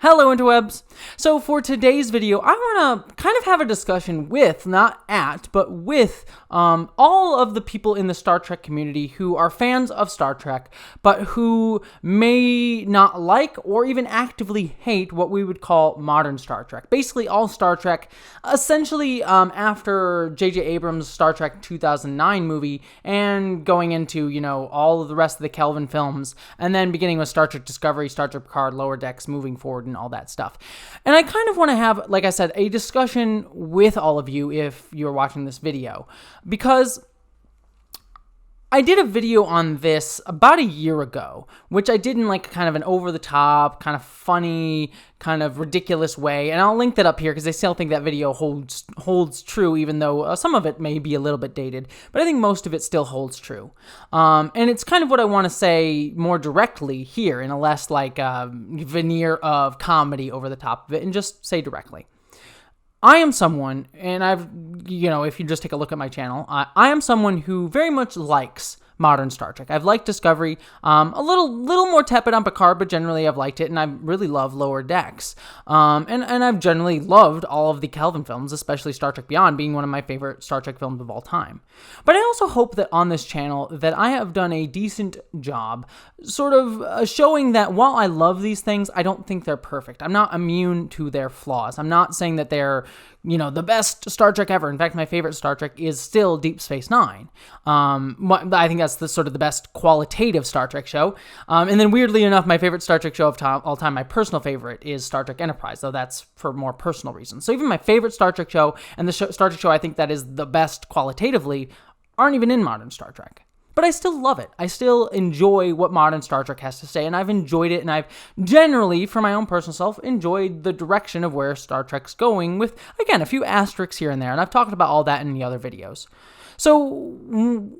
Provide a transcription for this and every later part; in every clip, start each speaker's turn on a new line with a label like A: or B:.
A: Hello interwebs! So for today's video, I want to kind of have a discussion with, not at, but with all of the people in the Star Trek community who are fans of Star Trek, but who may not like or even actively hate what we would call modern Star Trek. Basically all Star Trek, essentially after J.J. Abrams' Star Trek 2009 movie and going into, all of the rest of the Kelvin films, and then beginning with Star Trek Discovery, Star Trek Picard, Lower Decks, moving forward, and all that stuff. And I kind of want to have, like I said, a discussion with all of you if you're watching this video, because I did a video on this about a year ago, which I did in like kind of an over-the-top, kind of funny, kind of ridiculous way, and I'll link that up here because I still think that video holds true, even though some of it may be a little bit dated, but I think most of it still holds true. And it's kind of what I want to say more directly here, in a less like veneer of comedy over the top of it, and just say directly. I am someone, and if you just take a look at my channel, I am someone who very much likes modern Star Trek. I've liked Discovery, a little more tepid on Picard, but generally I've liked it, and I really love Lower Decks. And I've generally loved all of the Kelvin films, especially Star Trek Beyond being one of my favorite Star Trek films of all time. But I also hope that on this channel that I have done a decent job sort of showing that while I love these things, I don't think they're perfect. I'm not immune to their flaws. I'm not saying that they're the best Star Trek ever. In fact, my favorite Star Trek is still Deep Space Nine. I think that's the best qualitative Star Trek show. And then weirdly enough, my favorite Star Trek show of all time, my personal favorite, is Star Trek Enterprise, though that's for more personal reasons. So even my favorite Star Trek show and the Star Trek show I think that is the best qualitatively aren't even in modern Star Trek. But I still love it. I still enjoy what modern Star Trek has to say, and I've enjoyed it, and I've generally, for my own personal self, enjoyed the direction of where Star Trek's going with, again, a few asterisks here and there, and I've talked about all that in the other videos. So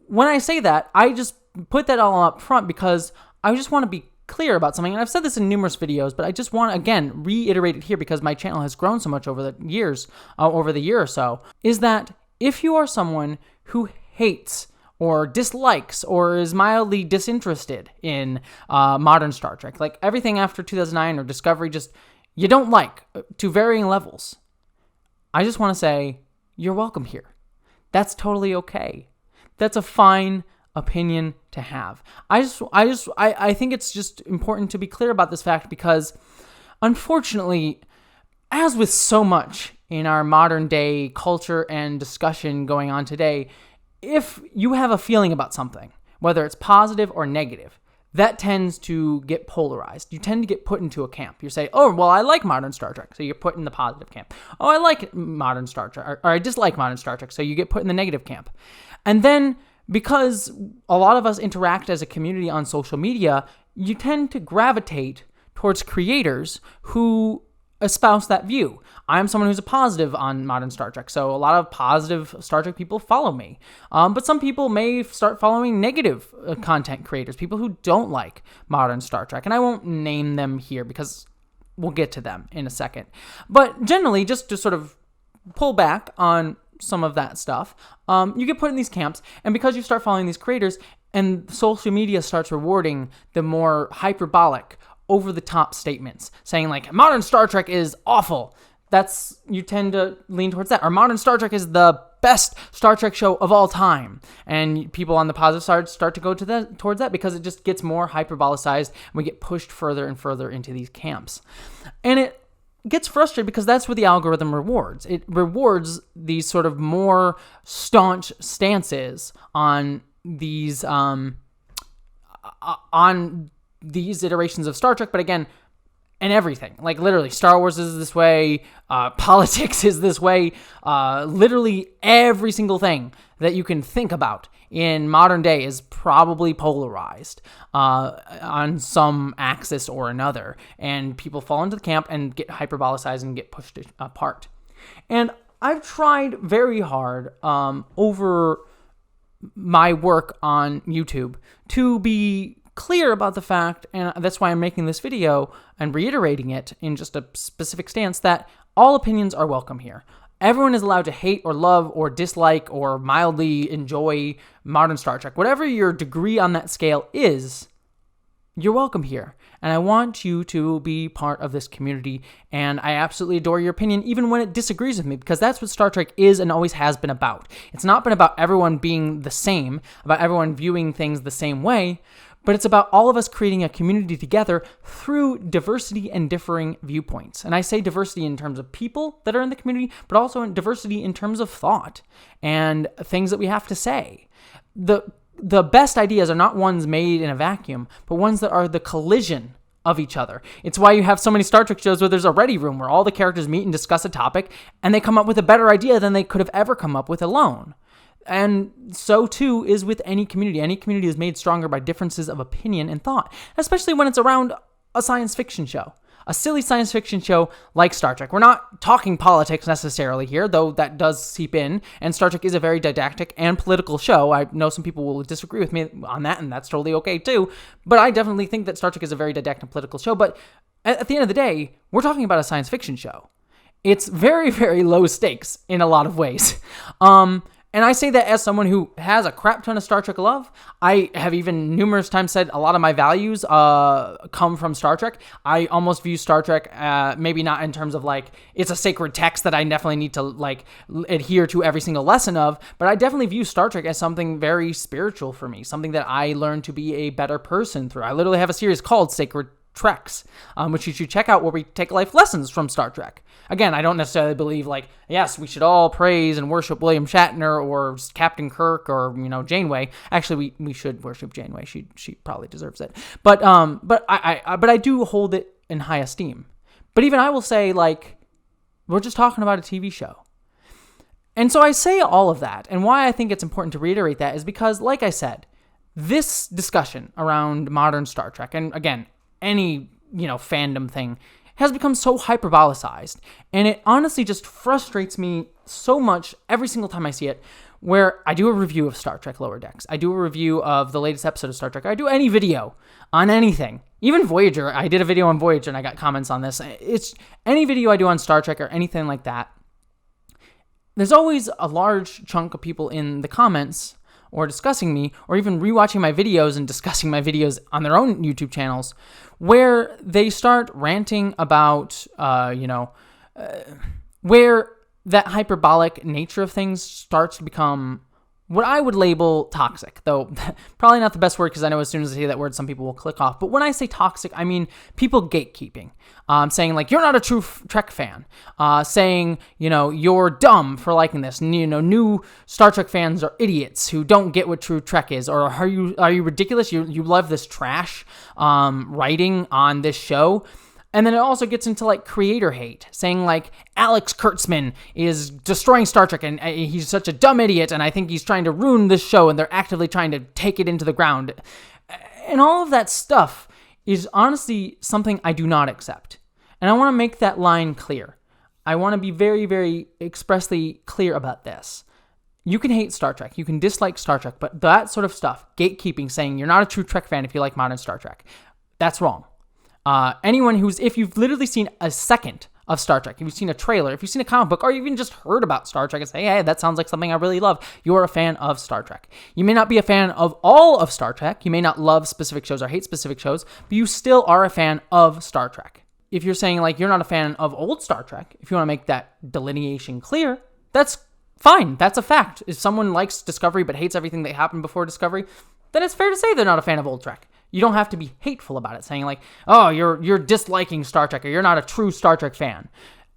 A: when I say that, I just put that all up front because I just want to be clear about something, and I've said this in numerous videos, but I just want to, again, reiterate it here because my channel has grown so much over the years, over the year or so, is that if you are someone who hates or dislikes, or is mildly disinterested in modern Star Trek, like everything after 2009 or Discovery, just you don't like, to varying levels, I just want to say, you're welcome here. That's totally okay. That's a fine opinion to have. I think it's just important to be clear about this fact because, unfortunately, as with so much in our modern day culture and discussion going on today, if you have a feeling about something, whether it's positive or negative, that tends to get polarized. You tend to get put into a camp. You say, oh, well, I like modern Star Trek, so you're put in the positive camp. Oh, I like modern Star Trek, or I dislike modern Star Trek, so you get put in the negative camp. And then, because a lot of us interact as a community on social media, you tend to gravitate towards creators who espouse that view. I'm someone who's a positive on modern Star Trek, so a lot of positive Star Trek people follow me. But some people may start following negative content creators, people who don't like modern Star Trek, and I won't name them here because we'll get to them in a second. But generally, just to sort of pull back on some of that stuff, you get put in these camps, and because you start following these creators, and social media starts rewarding the more hyperbolic, over-the-top statements, saying like, modern Star Trek is awful. You tend to lean towards that. Or modern Star Trek is the best Star Trek show of all time. And people on the positive side start to go towards that because it just gets more hyperbolicized and we get pushed further and further into these camps. And it gets frustrated because that's what the algorithm rewards. It rewards these sort of more staunch stances on these iterations of Star Trek, but again, and everything. Like literally, Star Wars is this way, politics is this way, literally every single thing that you can think about in modern day is probably polarized on some axis or another, and people fall into the camp and get hyperbolicized and get pushed apart. And I've tried very hard over my work on YouTube to be clear about the fact, and that's why I'm making this video and reiterating it in just a specific stance, that all opinions are welcome here. Everyone is allowed to hate or love or dislike or mildly enjoy modern Star Trek. Whatever your degree on that scale is, you're welcome here. And I want you to be part of this community. And I absolutely adore your opinion, even when it disagrees with me, because that's what Star Trek is and always has been about. It's not been about everyone being the same, about everyone viewing things the same way, but it's about all of us creating a community together through diversity and differing viewpoints. And I say diversity in terms of people that are in the community, but also in diversity in terms of thought and things that we have to say. The best ideas are not ones made in a vacuum, but ones that are the collision of each other. It's why you have so many Star Trek shows where there's a ready room where all the characters meet and discuss a topic, and they come up with a better idea than they could have ever come up with alone. And so too is with any community. Any community is made stronger by differences of opinion and thought, especially when it's around a science fiction show. A silly science fiction show like Star Trek. We're not talking politics necessarily here, though that does seep in, and Star Trek is a very didactic and political show. I know some people will disagree with me on that, and that's totally okay too, but I definitely think that Star Trek is a very didactic and political show, but at the end of the day, we're talking about a science fiction show. It's very, very low stakes in a lot of ways. And I say that as someone who has a crap ton of Star Trek love. I have even numerous times said a lot of my values come from Star Trek. I almost view Star Trek, maybe not in terms of like, it's a sacred text that I definitely need to like adhere to every single lesson of, but I definitely view Star Trek as something very spiritual for me, something that I learned to be a better person through. I literally have a series called Sacred Treks, which you should check out, where we take life lessons from Star Trek. Again, I don't necessarily believe like, yes, we should all praise and worship William Shatner or Captain Kirk or, Janeway. Actually, we should worship Janeway. She probably deserves it. But I do hold it in high esteem. But even I will say, like, we're just talking about a TV show. And so I say all of that, and why I think it's important to reiterate that is because, like I said, this discussion around modern Star Trek, and again, any, fandom thing, has become so hyperbolicized, and it honestly just frustrates me so much every single time I see it, where I do a review of Star Trek Lower Decks, I do a review of the latest episode of Star Trek, I do any video on anything, even Voyager. I did a video on Voyager, and I got comments on this. It's any video I do on Star Trek or anything like that, there's always a large chunk of people in the comments or discussing me, or even rewatching my videos and discussing my videos on their own YouTube channels, where they start ranting about, where that hyperbolic nature of things starts to become what I would label toxic, though probably not the best word, because I know as soon as I say that word, some people will click off. But when I say toxic, I mean people gatekeeping, saying like, you're not a true Trek fan, saying, you're dumb for liking this. New Star Trek fans are idiots who don't get what true Trek is, or are you ridiculous? You love this trash writing on this show. And then it also gets into like creator hate, saying like Alex Kurtzman is destroying Star Trek and he's such a dumb idiot, and I think he's trying to ruin this show, and they're actively trying to take it into the ground. And all of that stuff is honestly something I do not accept. And I want to make that line clear. I want to be very, very expressly clear about this. You can hate Star Trek, you can dislike Star Trek, but that sort of stuff, gatekeeping, saying you're not a true Trek fan if you like modern Star Trek, that's wrong. If you've literally seen a second of Star Trek, if you've seen a trailer, if you've seen a comic book, or even just heard about Star Trek and say, hey, that sounds like something I really love, you're a fan of Star Trek. You may not be a fan of all of Star Trek, you may not love specific shows or hate specific shows, but you still are a fan of Star Trek. If you're saying like you're not a fan of old Star Trek, if you want to make that delineation clear, that's fine, that's a fact. If someone likes Discovery but hates everything that happened before Discovery, then it's fair to say they're not a fan of old Trek. You don't have to be hateful about it, saying like, oh, you're disliking Star Trek, or you're not a true Star Trek fan.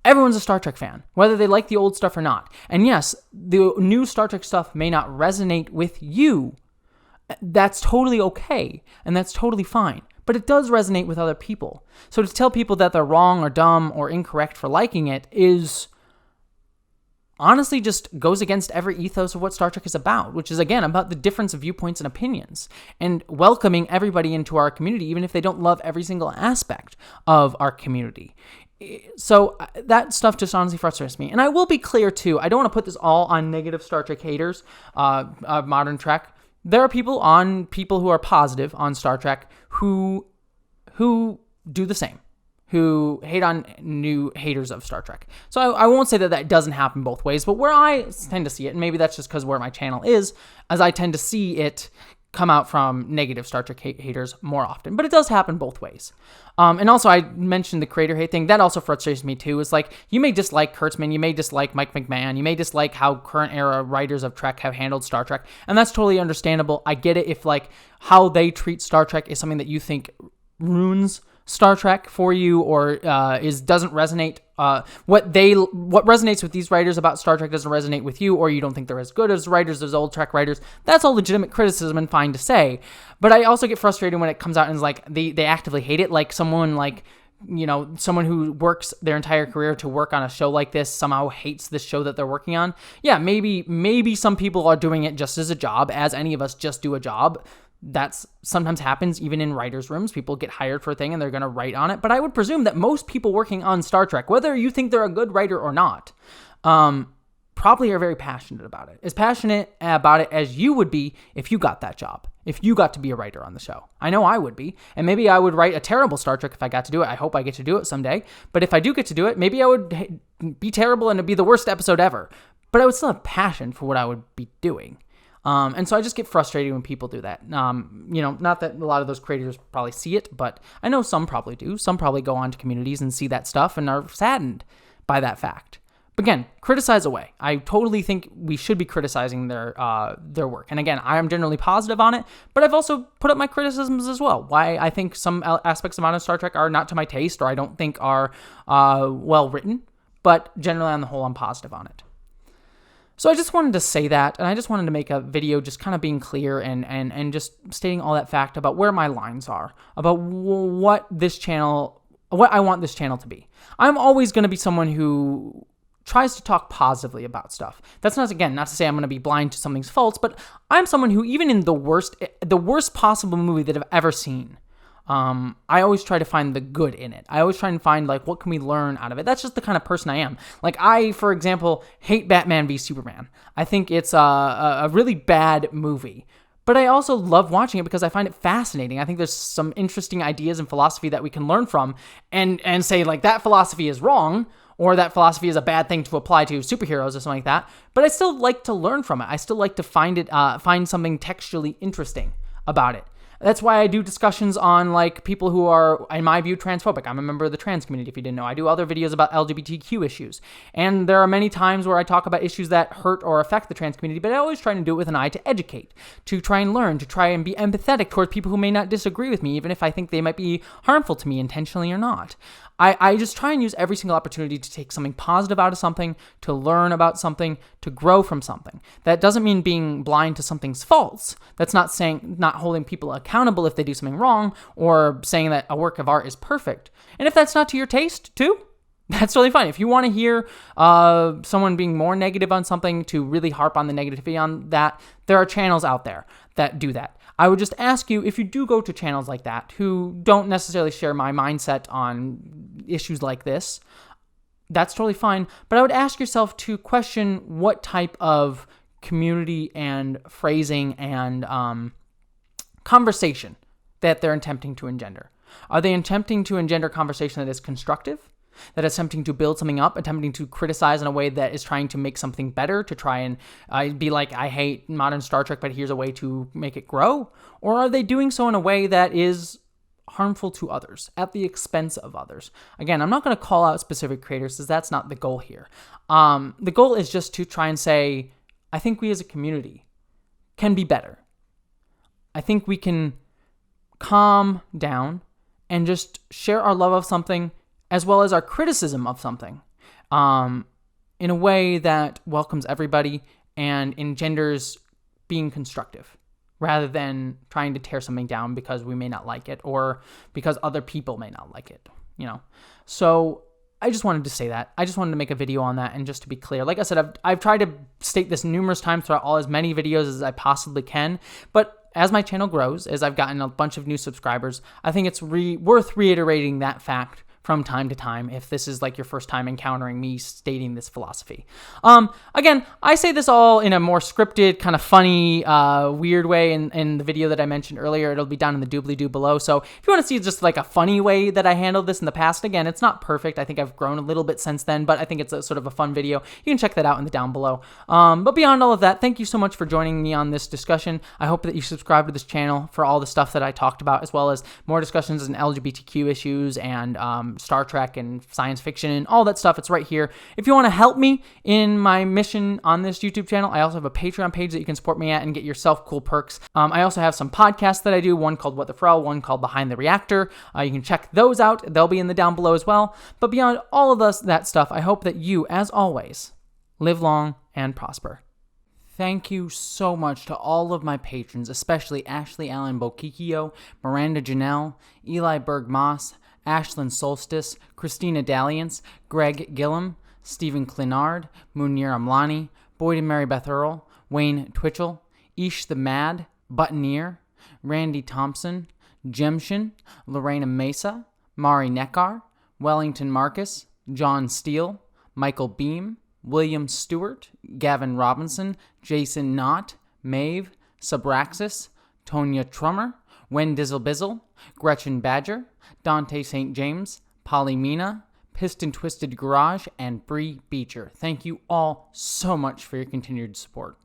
A: Everyone's a Star Trek fan, whether they like the old stuff or not. And yes, the new Star Trek stuff may not resonate with you. That's totally okay, and that's totally fine. But it does resonate with other people. So to tell people that they're wrong or dumb or incorrect for liking it is honestly just goes against every ethos of what Star Trek is about, which is, again, about the difference of viewpoints and opinions and welcoming everybody into our community, even if they don't love every single aspect of our community. So that stuff just honestly frustrates me. And I will be clear, too, I don't want to put this all on negative Star Trek haters of modern Trek. There are people who are positive on Star Trek who do the same, who hate on new haters of Star Trek. So I won't say that doesn't happen both ways, but where I tend to see it, and maybe that's just because where my channel is, as I tend to see it come out from negative Star Trek haters more often, but it does happen both ways. And also, I mentioned the creator hate thing. That also frustrates me too. It's like, you may dislike Kurtzman, you may dislike Mike McMahon, you may dislike how current era writers of Trek have handled Star Trek, and that's totally understandable. I get it if like how they treat Star Trek is something that you think ruins Star Trek for you, or doesn't resonate. What resonates with these writers about Star Trek doesn't resonate with you, or you don't think they're as good as writers as old Trek writers. That's all legitimate criticism and fine to say. But I also get frustrated when it comes out and is like they actively hate it, like someone like, you know, someone who works their entire career to work on a show like this somehow hates this show that they're working on. Yeah, maybe some people are doing it just as a job, as any of us just do a job. That's sometimes happens even in writers' rooms. People get hired for a thing and they're going to write on it. But I would presume that most people working on Star Trek, whether you think they're a good writer or not, probably are very passionate about it. As passionate about it as you would be if you got that job, if you got to be a writer on the show. I know I would be. And maybe I would write a terrible Star Trek if I got to do it. I hope I get to do it someday. But if I do get to do it, maybe I would be terrible and it'd be the worst episode ever. But I would still have passion for what I would be doing. And so I just get frustrated when people do that. You know, not that a lot of those creators probably see it, but I know some probably do. Some probably go on to communities and see that stuff and are saddened by that fact. But again, criticize away. I totally think we should be criticizing their work. And again, I am generally positive on it, but I've also put up my criticisms as well. Why I think some aspects of modern Star Trek are not to my taste, or I don't think are well written. But generally, on the whole, I'm positive on it. So I just wanted to say that, and I just wanted to make a video just kind of being clear and just stating all that fact about where my lines are, about what I want this channel to be. I'm always going to be someone who tries to talk positively about stuff. That's not to say I'm going to be blind to something's faults, but I'm someone who, even in the worst possible movie that I've ever seen, I always try to find the good in it. I always try and find, like, what can we learn out of it? That's just the kind of person I am. Like, I, for example, hate Batman v Superman. I think it's a really bad movie. But I also love watching it because I find it fascinating. I think there's some interesting ideas and philosophy that we can learn from and say, like, that philosophy is wrong, or that philosophy is a bad thing to apply to superheroes or something like that. But I still like to learn from it. I still like to find something textually interesting about it. That's why I do discussions on, like, people who are, in my view, transphobic. I'm a member of the trans community, if you didn't know. I do other videos about LGBTQ issues. And there are many times where I talk about issues that hurt or affect the trans community, but I always try to do it with an eye to educate, to try and learn, to try and be empathetic towards people who may not disagree with me, even if I think they might be harmful to me intentionally or not. I just try and use every single opportunity to take something positive out of something, to learn about something, to grow from something. That doesn't mean being blind to something's faults. That's not saying not holding people accountable if they do something wrong, or saying that a work of art is perfect. And if that's not to your taste, too, that's really fine. If you want to hear someone being more negative on something, to really harp on the negativity on that, there are channels out there that do that. I would just ask you, if you do go to channels like that who don't necessarily share my mindset on issues like this, that's totally fine. But I would ask yourself to question what type of community and phrasing and conversation that they're attempting to engender. Are they attempting to engender conversation that is constructive, that is attempting to build something up, attempting to criticize in a way that is trying to make something better, to try and be like, I hate modern Star Trek, but here's a way to make it grow? Or are they doing so in a way that is harmful to others, at the expense of others? Again, I'm not going to call out specific creators, because that's not the goal here. The goal is just to try and say, I think we as a community can be better. I think we can calm down and just share our love of something as well as our criticism of something, in a way that welcomes everybody and engenders being constructive, rather than trying to tear something down because we may not like it, or because other people may not like it, you know? So I just wanted to say that. I just wanted to make a video on that, and just to be clear, like I said, I've tried to state this numerous times throughout as many videos as I possibly can, but as my channel grows, as I've gotten a bunch of new subscribers, I think it's worth reiterating that fact from time to time if this is like your first time encountering me stating this philosophy. Again, I say this all in a more scripted, kind of funny, weird way in the video that I mentioned earlier. It'll be down in the doobly-doo below. So if you want to see just like a funny way that I handled this in the past, again, it's not perfect. I think I've grown a little bit since then, but I think it's a sort of a fun video. You can check that out in the down below. But beyond all of that, thank you so much for joining me on this discussion. I hope that you subscribe to this channel for all the stuff that I talked about, as well as more discussions on LGBTQ issues and Star Trek and science fiction and all that stuff. It's right here. If you want to help me in my mission on this YouTube channel, I also have a Patreon page that you can support me at and get yourself cool perks. I also have some podcasts that I do, one called What the Frell, one called Behind the Reactor. You can check those out. They'll be in the down below as well. But beyond all of that stuff, I hope that you, as always, live long and prosper. Thank you so much to all of my patrons, especially Ashley Allen Bokikio, Miranda Janelle, Eli Berg-Moss, Ashlyn Solstice, Christina Dalliance, Greg Gillum, Stephen Clinard, Munir Amlani, Boyd and Mary Beth Earl, Wayne Twitchell, Ish the Mad, Buttoneer, Randy Thompson, Jemshin, Lorena Mesa, Mari Neckar, Wellington Marcus, John Steele, Michael Beam, William Stewart, Gavin Robinson, Jason Knott, Maeve, Subraxis, Tonya Trummer, Wen Dizzle-Bizzle, Gretchen Badger, Dante St. James, Polly Mina, Piston Twisted Garage, and Bree Beecher. Thank you all so much for your continued support.